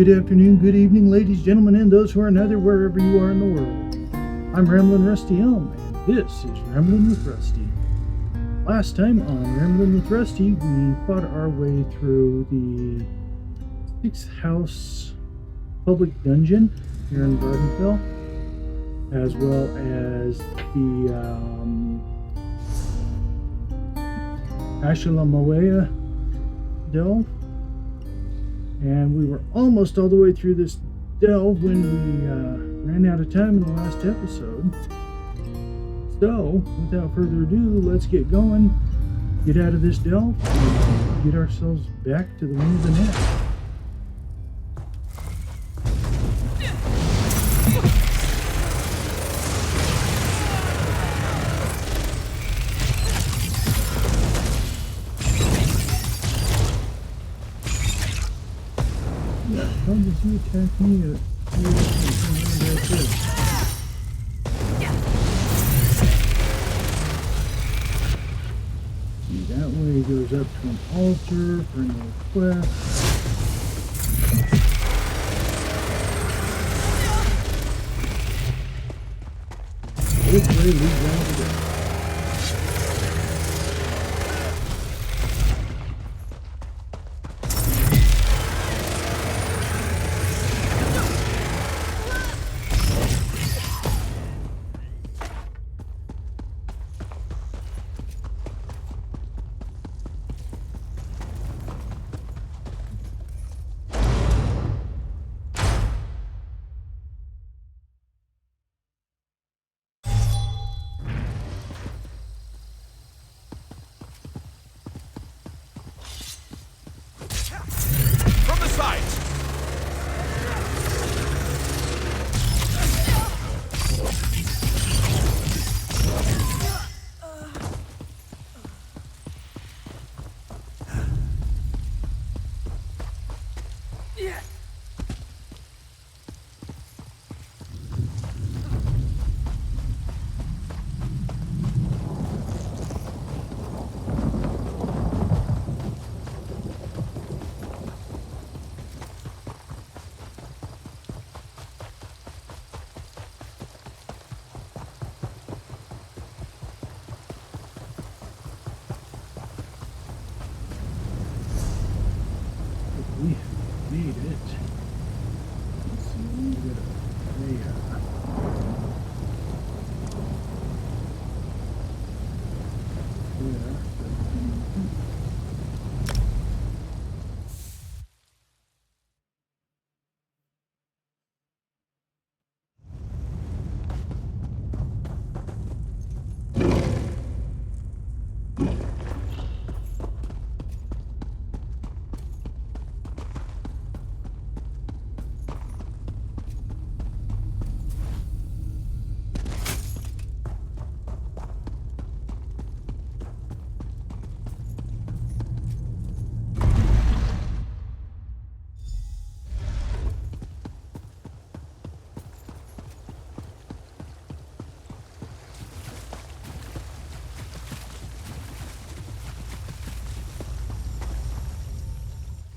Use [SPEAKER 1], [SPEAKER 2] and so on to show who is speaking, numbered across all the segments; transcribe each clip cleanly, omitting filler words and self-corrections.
[SPEAKER 1] good afternoon, good evening, ladies, gentlemen, and those who are neither, wherever you are in the world. I'm Ramblin' Rusty Elm, and this is Ramblin' with Rusty. Last time on Ramblin' with Rusty, we fought our way through the 6th House public dungeon here in Vardenfell, as well as the Ashalamoea delve. And we were almost all the way through this delve when we ran out of time in the last episode. So, without further ado, let's get going, get out of this delve, and get ourselves back to the wing of the Netch. How did you attack me? See, that way goes up to an altar for an quest. This way leads out to the we made it. Let's see, we got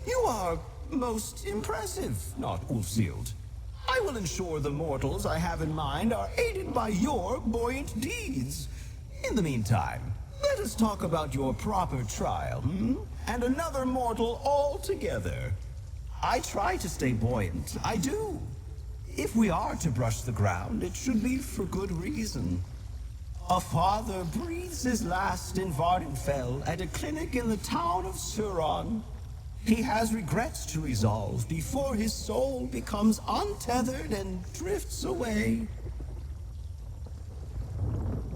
[SPEAKER 2] You are most impressive, not Ulfsealed. I will ensure the mortals I have in mind are aided by your buoyant deeds. In the meantime, let us talk about your proper trial, and another mortal altogether. I try to stay buoyant, I do. If we are to brush the ground, it should be for good reason. A father breathes his last in Vardenfell at a clinic in the town of Suron. He has regrets to resolve before his soul becomes untethered and drifts away.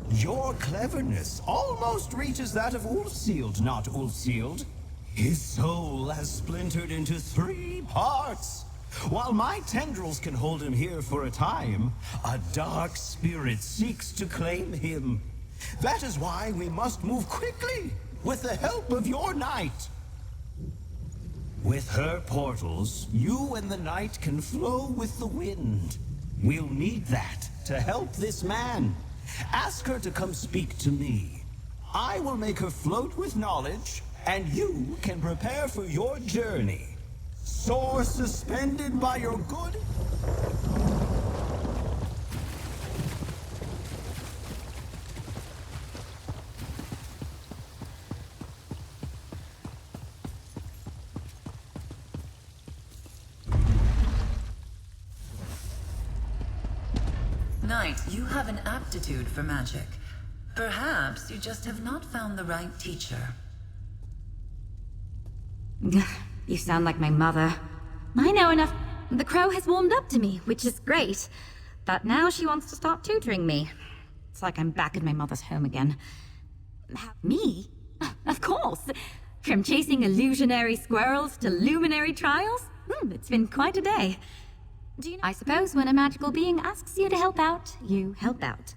[SPEAKER 2] Your cleverness almost reaches that of Ulfsealed, not Ulfsealed. His soul has splintered into 3 parts. While my tendrils can hold him here for a time, a dark spirit seeks to claim him. That is why we must move quickly, with the help of your knight. With her portals, you and the night can flow with the wind. We'll need that to help this man. Ask her to come speak to me. I will make her float with knowledge, and you can prepare for your journey. Sore suspended by your good?
[SPEAKER 3] Knight, you have an aptitude for magic. Perhaps you just have not found the right teacher.
[SPEAKER 4] You sound like my mother. I know enough. The crow has warmed up to me, which is great. But now she wants to start tutoring me. It's like I'm back in my mother's home again. Me? Of course. From chasing illusionary squirrels to luminary trials? It's been quite a day. Do you know, I suppose when a magical being asks you to help out, you help out.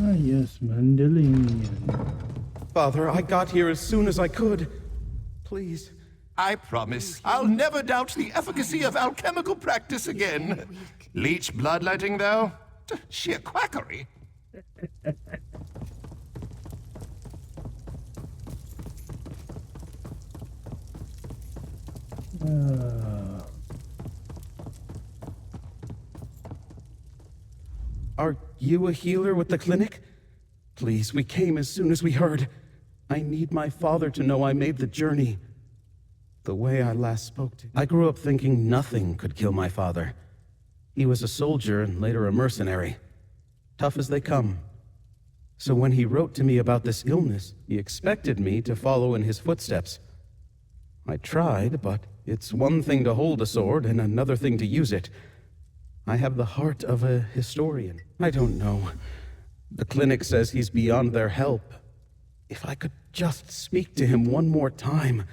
[SPEAKER 1] Ah, yes, Mandalorian.
[SPEAKER 5] Father, I got here as soon as I could. Please.
[SPEAKER 6] I promise I'll never doubt the efficacy of alchemical practice again. Leech bloodletting, though? Sheer quackery.
[SPEAKER 5] Are you a healer with the clinic? Please, we came as soon as we heard. I need my father to know I made the journey. The way I last spoke to him. I grew up thinking nothing could kill my father. He was a soldier and later a mercenary. Tough as they come. So when he wrote to me about this illness, he expected me to follow in his footsteps. I tried, but it's one thing to hold a sword and another thing to use it. I have the heart of a historian. I don't know. The clinic says he's beyond their help. If I could just speak to him one more time,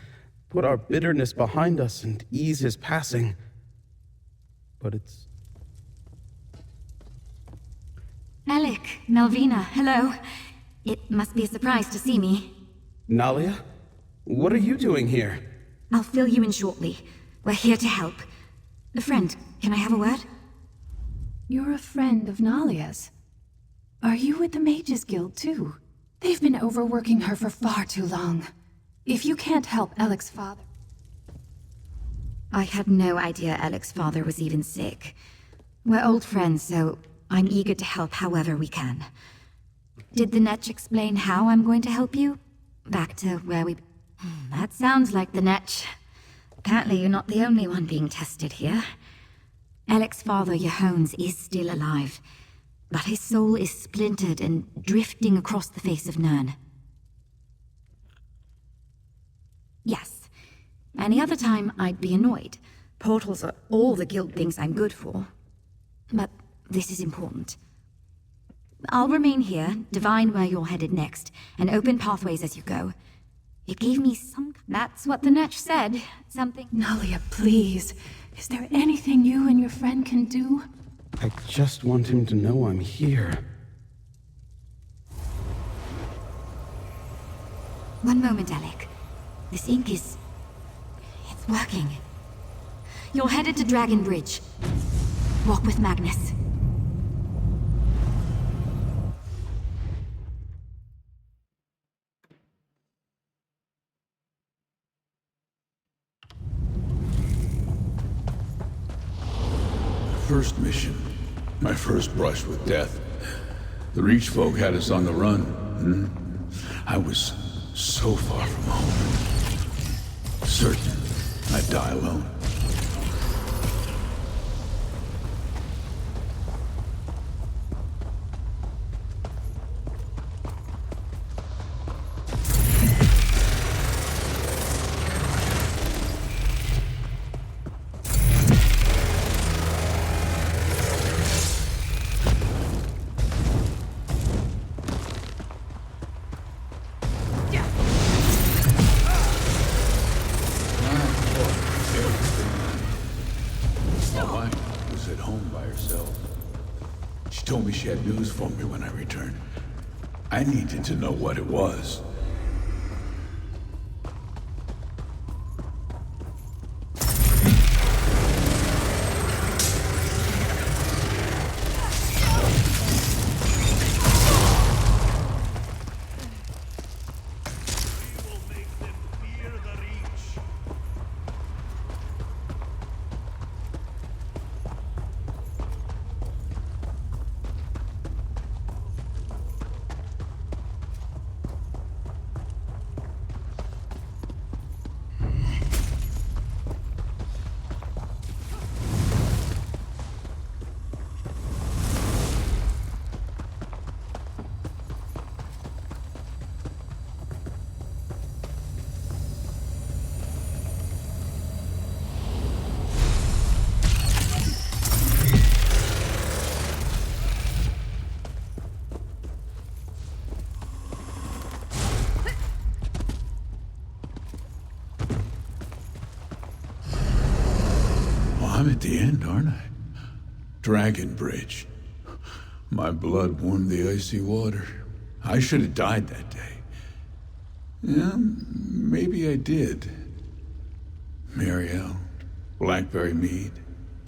[SPEAKER 5] put our bitterness behind us and ease his passing. But it's...
[SPEAKER 4] Alec, Melvina, hello. It must be a surprise to see me.
[SPEAKER 5] Nalia? What are you doing here?
[SPEAKER 4] I'll fill you in shortly. We're here to help. A friend, can I have a word?
[SPEAKER 7] You're a friend of Nalia's. Are you with the Mages Guild, too? They've been overworking her for far too long. If you can't help Alec's father...
[SPEAKER 4] I had no idea Alec's father was even sick. We're old friends, so I'm eager to help however we can. Did the Netch explain how I'm going to help you? Back to where we... That sounds like the Netch. Apparently you're not the only one being tested here. Alec's father, Johannes, is still alive, but his soul is splintered and drifting across the face of Nirn. Yes. Any other time, I'd be annoyed. Portals are all the guild thinks I'm good for. But this is important. I'll remain here, divine where you're headed next, and open pathways as you go. It gave me some... That's what the Netch said. Something...
[SPEAKER 7] Nalia, please. Is there anything you and your friend can do?
[SPEAKER 5] I just want him to know I'm here.
[SPEAKER 4] One moment, Alec. This ink is... it's working. You're headed to Dragon Bridge. Walk with Magnus.
[SPEAKER 8] first mission. My first brush with death. The Reach folk had us on the run. I was so far from home. Certain I'd die alone. She had news for me when I returned. I needed to know what it was. I'm at the end, aren't I? Dragon Bridge. My blood warmed the icy water. I should have died that day. Yeah, maybe I did. Marielle, Blackberry Mead,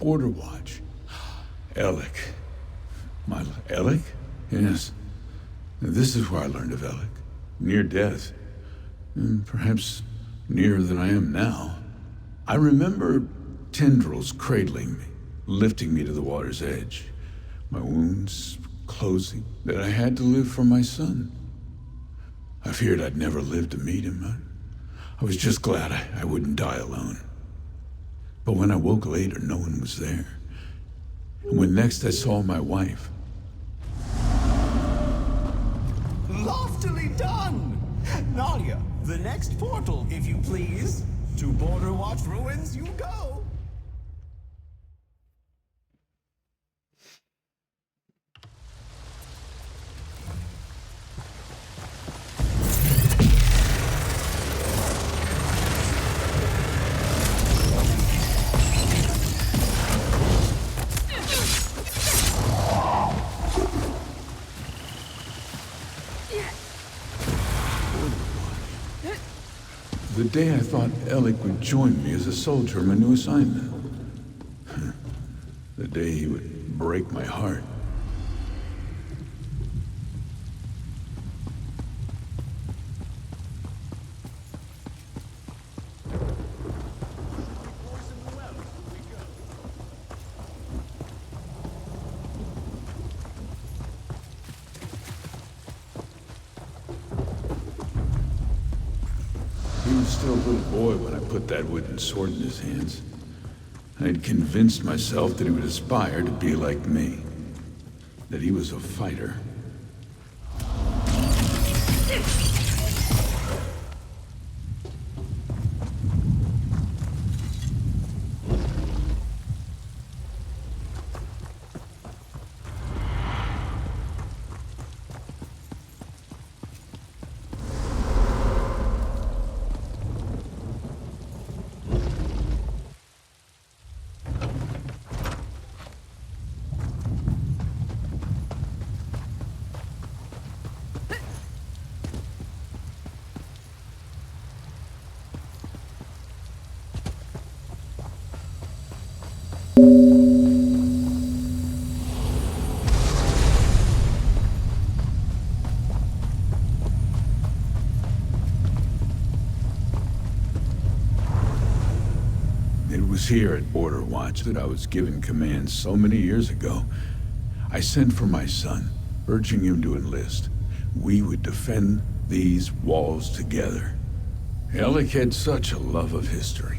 [SPEAKER 8] Border Watch, Alec. Alec? Yes. This is where I learned of Alec. Near death. Perhaps nearer than I am now. I remember tendrils cradling me, lifting me to the water's edge. My wounds closing, that I had to live for my son. I feared I'd never live to meet him. I was just glad I wouldn't die alone. But when I woke later, no one was there. And when next I saw my wife...
[SPEAKER 2] Loftily done! Nadia, the next portal, if you please. To Border Watch ruins you go!
[SPEAKER 8] The day I thought Alec would join me as a soldier in my new assignment. The day he would break my heart. He was still a little boy when I put that wooden sword in his hands. I'd convinced myself that he would aspire to be like me. That he was a fighter. It was here at Border Watch that I was given commands so many years ago. I sent for my son, urging him to enlist. We would defend these walls together. Alec had such a love of history.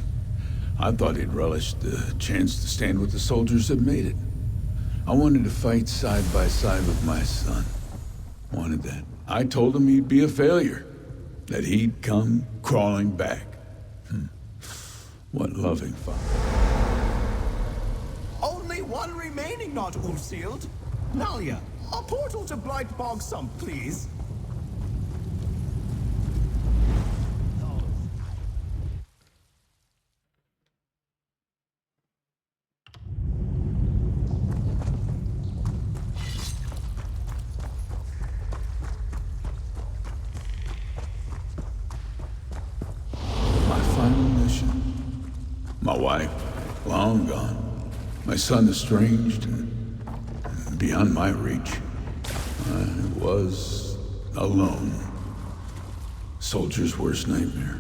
[SPEAKER 8] I thought he'd relish the chance to stand with the soldiers that made it. I wanted to fight side by side with my son. Wanted that. I told him he'd be a failure. That he'd come crawling back. What loving father.
[SPEAKER 2] Only one remaining not Ulfsealed. Nalia, a portal to Blightbog Sump, please.
[SPEAKER 8] My final mission. My wife, long gone. My son estranged and beyond my reach. I was alone. Soldier's worst nightmare.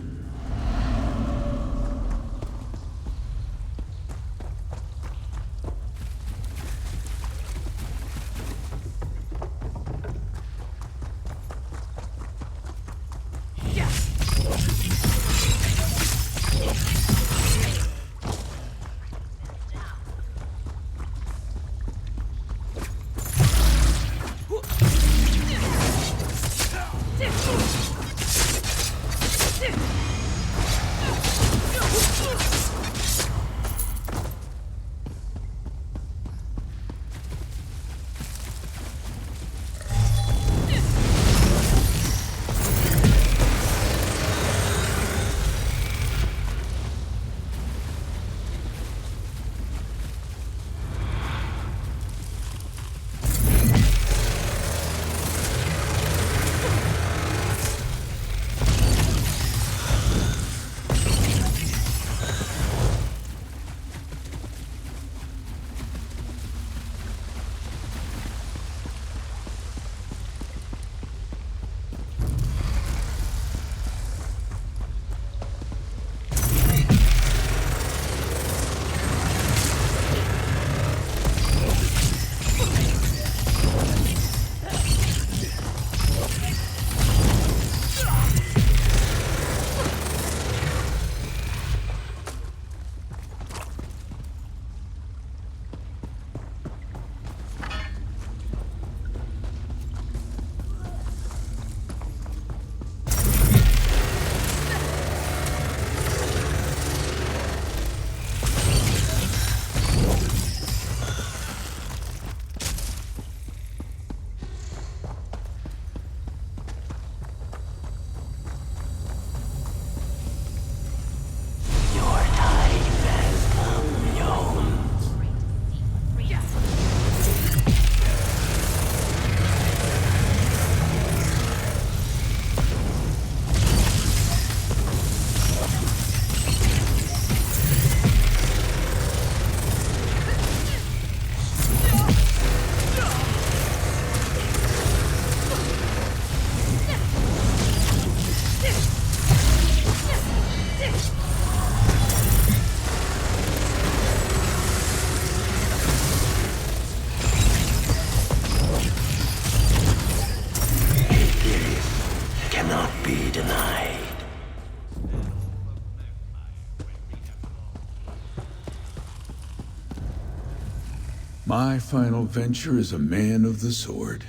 [SPEAKER 8] My final venture as a man of the sword.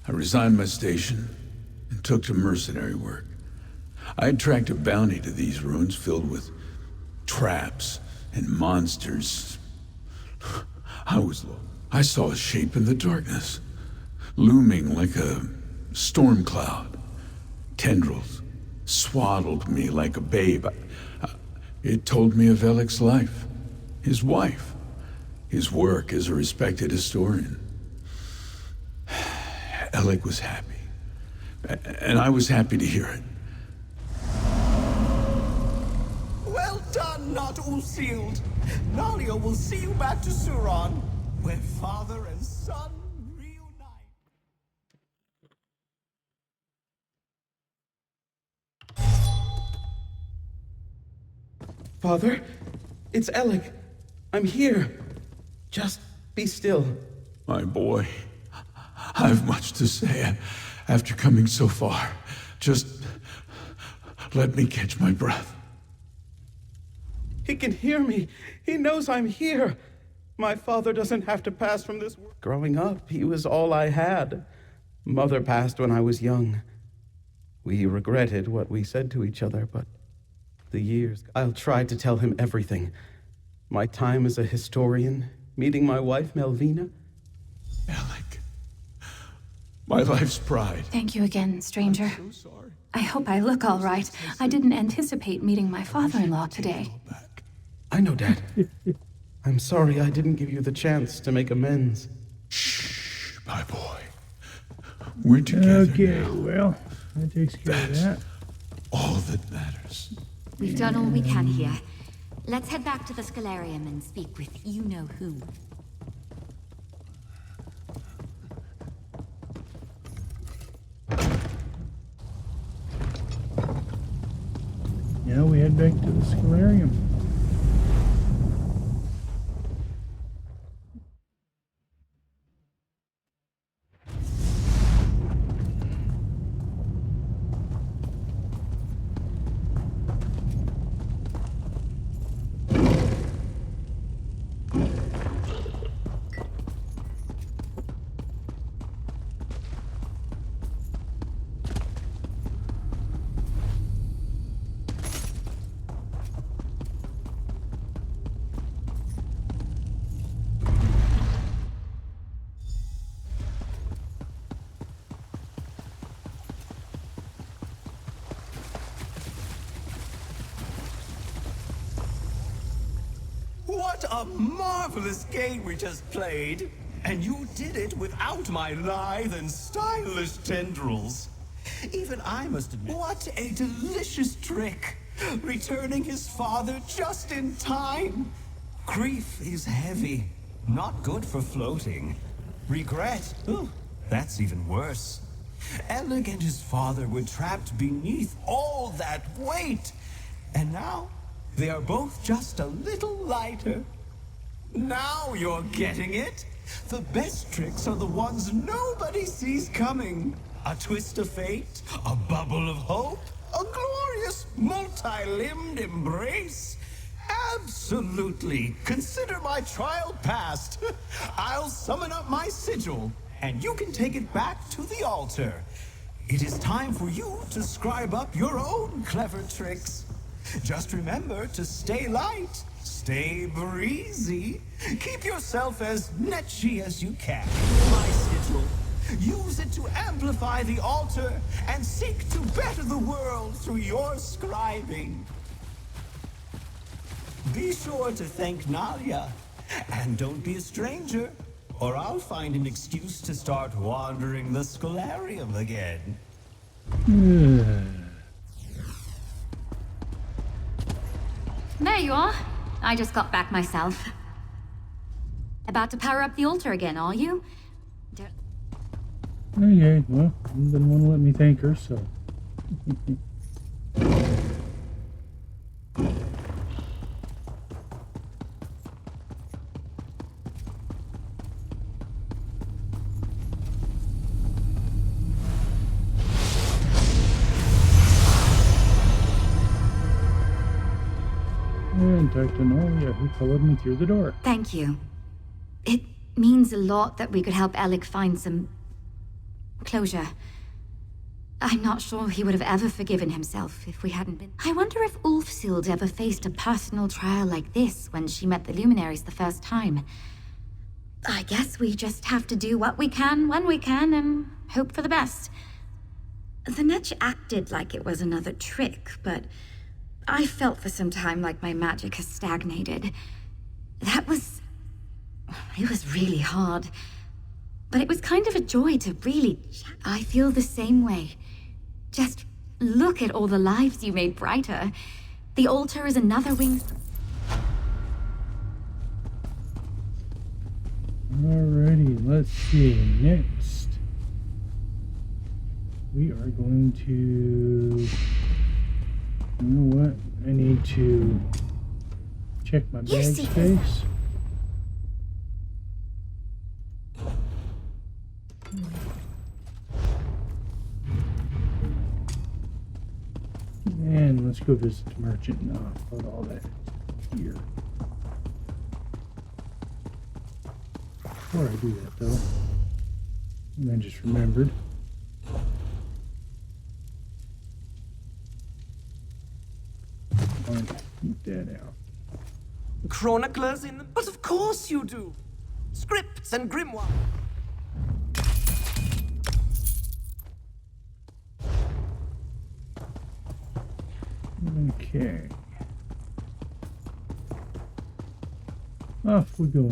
[SPEAKER 8] I resigned my station and took to mercenary work. I had tracked a bounty to these ruins filled with traps and monsters. I saw a shape in the darkness, looming like a storm cloud. Tendrils swaddled me like a babe. It told me of Alec's life, his wife, his work as a respected historian. Alec was happy, and I was happy to hear it.
[SPEAKER 2] Well done, not Ulfsealed. Nalia will see you back to Suron, where father and son reunite.
[SPEAKER 5] Father? It's Alec. I'm here. Just be still.
[SPEAKER 8] My boy, I've much to say after coming so far. Just let me catch my breath.
[SPEAKER 5] He can hear me. He knows I'm here. My father doesn't have to pass from this world. Growing up, he was all I had. Mother passed when I was young. We regretted what we said to each other, but the years... I'll try to tell him everything. My time as a historian, meeting my wife, Melvina.
[SPEAKER 8] Alec, my life's pride.
[SPEAKER 7] Thank you again, stranger.
[SPEAKER 8] I'm so sorry.
[SPEAKER 7] I hope I look all right. I didn't anticipate meeting my father-in-law today.
[SPEAKER 8] Back.
[SPEAKER 5] I know, Dad. I'm sorry I didn't give you the chance to make amends.
[SPEAKER 8] Shh, my boy. We're together
[SPEAKER 1] Okay,
[SPEAKER 8] now.
[SPEAKER 1] well, that takes care of
[SPEAKER 8] That's
[SPEAKER 1] that.
[SPEAKER 8] all that matters.
[SPEAKER 4] We've done all we can here. Let's head back to the Scholarium and speak with you-know-who.
[SPEAKER 1] Now we head back to the Scholarium.
[SPEAKER 2] What a marvelous game we just played! And you did it without my lithe and stylish tendrils. Even I must admit, what a delicious trick! Returning his father just in time. Grief is heavy, not good for floating. Regret, ooh, that's even worse. Alec and his father were trapped beneath all that weight. And now, they are both just a little lighter. Now you're getting it. The best tricks are the ones nobody sees coming. A twist of fate, a bubble of hope, a glorious multi-limbed embrace. Absolutely. Consider my trial passed. I'll summon up my sigil, and you can take it back to the altar. It is time for you to scribe up your own clever tricks. Just remember to stay light, stay breezy, keep yourself as netchy as you can. My sigil. Use it to amplify the altar and seek to better the world through your scribing. Be sure to thank Nalia, and don't be a stranger, or I'll find an excuse to start wandering the Scholarium again.
[SPEAKER 4] There you are. I just got back myself. About to power up the altar again, are you?
[SPEAKER 1] Okay, well, you didn't want to let me thank her, so. And talk to Nalia, who followed me through the door.
[SPEAKER 4] Thank you. It means a lot that we could help Alec find some closure. I'm not sure he would have ever forgiven himself if we hadn't been. I wonder if Ulfsild ever faced a personal trial like this when she met the Luminaries the first time. I guess we just have to do what we can when we can and hope for the best. The Netch acted like it was another trick, but I felt for some time like my magic has stagnated. It was really hard. But it was kind of a joy to really... I feel the same way. Just look at all the lives you made brighter. The altar is another wing...
[SPEAKER 1] Alrighty, let's see. Next, we are going to... You know what? I need to check my
[SPEAKER 4] You
[SPEAKER 1] bag
[SPEAKER 4] see
[SPEAKER 1] space. And let's go visit the merchant and put all that here. Before I do that though, and I just remembered. I'm going to keep that out.
[SPEAKER 9] Chroniclers in them? But of course you do. Scripts and grimoire.
[SPEAKER 1] Okay. Off we go.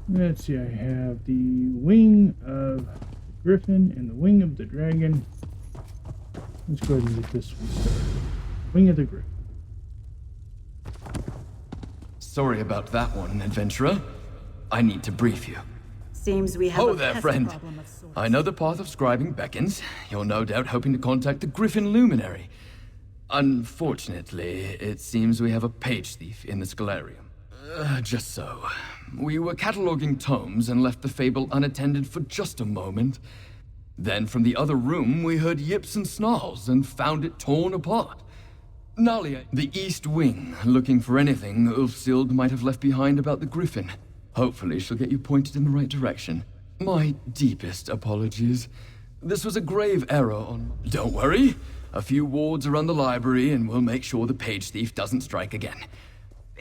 [SPEAKER 1] Let's see, I have the wing of the griffin and the wing of the dragon. Let's go ahead and get this one started. Wing of the griffin.
[SPEAKER 10] Sorry about that one, adventurer. I need to brief you.
[SPEAKER 11] Seems we have
[SPEAKER 10] Oh
[SPEAKER 11] a
[SPEAKER 10] there,
[SPEAKER 11] pest
[SPEAKER 10] friend.
[SPEAKER 11] problem of sorts.
[SPEAKER 10] I know the path of scribing beckons. You're no doubt hoping to contact the Griffin Luminary. Unfortunately, it seems we have a page thief in the Scalarium. Just so. We were cataloging tomes and left the fable unattended for just a moment. Then from the other room, we heard yips and snarls and found it torn apart. Nalia, the East Wing, looking for anything Ulfsild might have left behind about the Griffin. Hopefully she'll get you pointed in the right direction. My deepest apologies. This was a grave error on... Don't worry. A few wards around the library and we'll make sure the page thief doesn't strike again.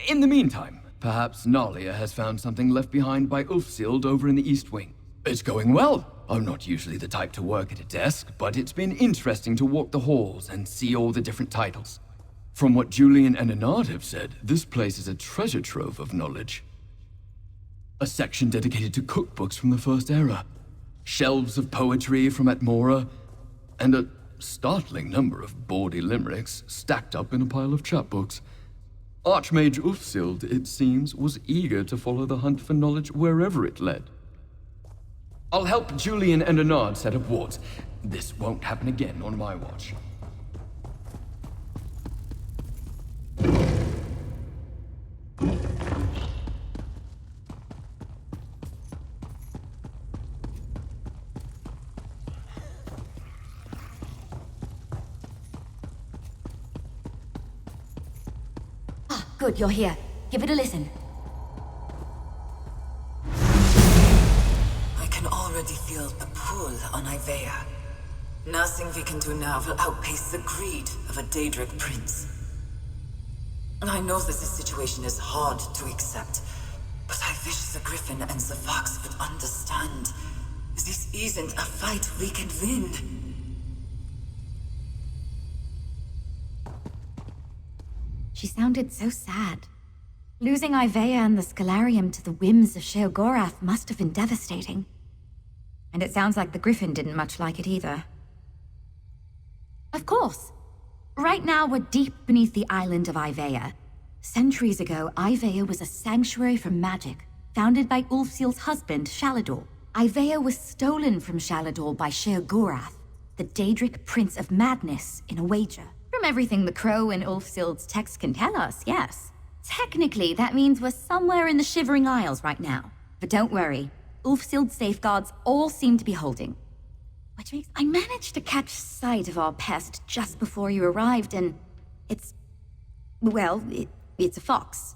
[SPEAKER 10] In the meantime, perhaps Nalia has found something left behind by Ulfsild over in the East Wing. It's going well. I'm not usually the type to work at a desk, but it's been interesting to walk the halls and see all the different titles. From what Julian and Anard have said, this place is a treasure trove of knowledge. A section dedicated to cookbooks from the First Era, shelves of poetry from Atmora, and a startling number of bawdy limericks stacked up in a pile of chapbooks. Archmage Ulfsild, it seems, was eager to follow the hunt for knowledge wherever it led. I'll help Julian and Anard set up wards. This won't happen again on my watch.
[SPEAKER 4] Good, you're here. Give it a listen.
[SPEAKER 3] I can already feel the pull on Ivea. Nothing we can do now will outpace the greed of a Daedric prince. I know that this situation is hard to accept, but I wish the Griffin and the Fox would understand. This isn't a fight we can win.
[SPEAKER 4] She sounded so sad. Losing Ivea and the Scalarium to the whims of Sheogorath must have been devastating. And it sounds like the Griffin didn't much like it either. Of course. Right now we're deep beneath the island of Ivea. Centuries ago, Ivea was a sanctuary for magic, founded by Ulfsild's husband, Shalador. Ivea was stolen from Shalador by Sheogorath, the Daedric Prince of Madness, in a wager. From everything the Crow and Ulfsild's text can tell us, yes. Technically, that means we're somewhere in the Shivering Isles right now. But don't worry, Ulfsild's safeguards all seem to be holding. Which means I managed to catch sight of our pest just before you arrived, and it's... well, it's a fox.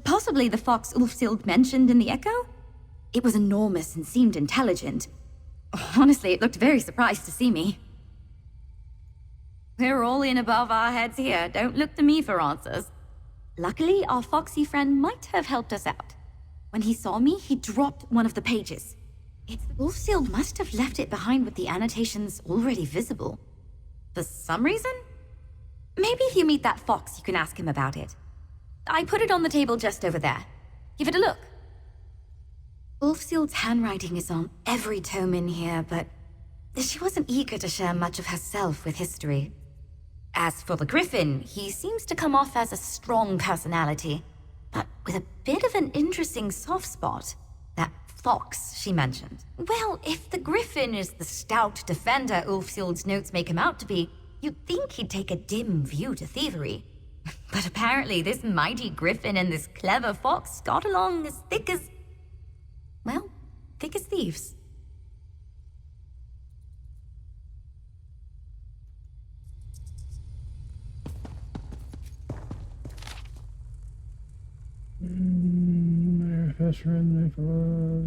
[SPEAKER 4] Possibly the fox Ulfsild mentioned in the Echo? It was enormous and seemed intelligent. Honestly, it looked very surprised to see me. We're all in above our heads here. Don't look to me for answers. Luckily, our foxy friend might have helped us out. When he saw me, he dropped one of the pages. Ulfsild must have left it behind with the annotations already visible. For some reason? Maybe if you meet that fox, you can ask him about it. I put it on the table just over there. Give it a look. Ulfsild's handwriting is on every tome in here, but she wasn't eager to share much of herself with history. As for the Griffin, he seems to come off as a strong personality, but with a bit of an interesting soft spot. That fox she mentioned. Well, if the Griffin is the stout defender Ulfsild's notes make him out to be, You'd think he'd take a dim view to thievery. But apparently this mighty griffin and this clever fox got along as thick as... well, thick as thieves.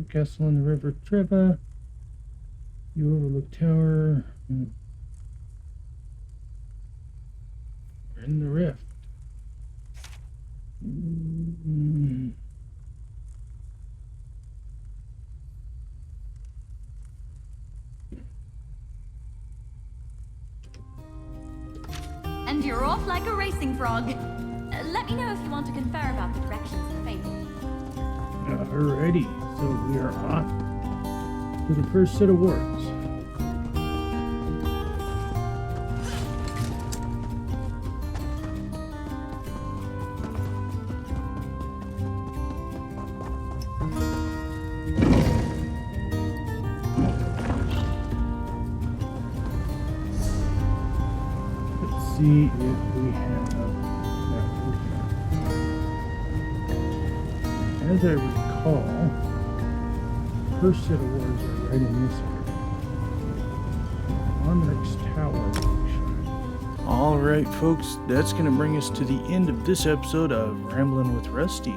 [SPEAKER 1] Castle in the River Treva. You overlook tower. We're in the rift.
[SPEAKER 11] And you're off like a racing frog. Let me know if you want to confer about the directions in the fable.
[SPEAKER 1] Alrighty, so we are off to the first set of wards. Let's see if we have as I recall, first set of wards are right in this area. Monarch's Tower. Alright folks, that's going to bring us to the end of this episode of Rambling with Rusty.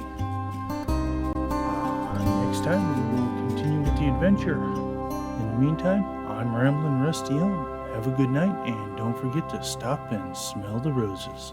[SPEAKER 1] Next time we will continue with the adventure. In the meantime, I'm Rambling Rusty Elm. Have a good night and don't forget to stop and smell the roses.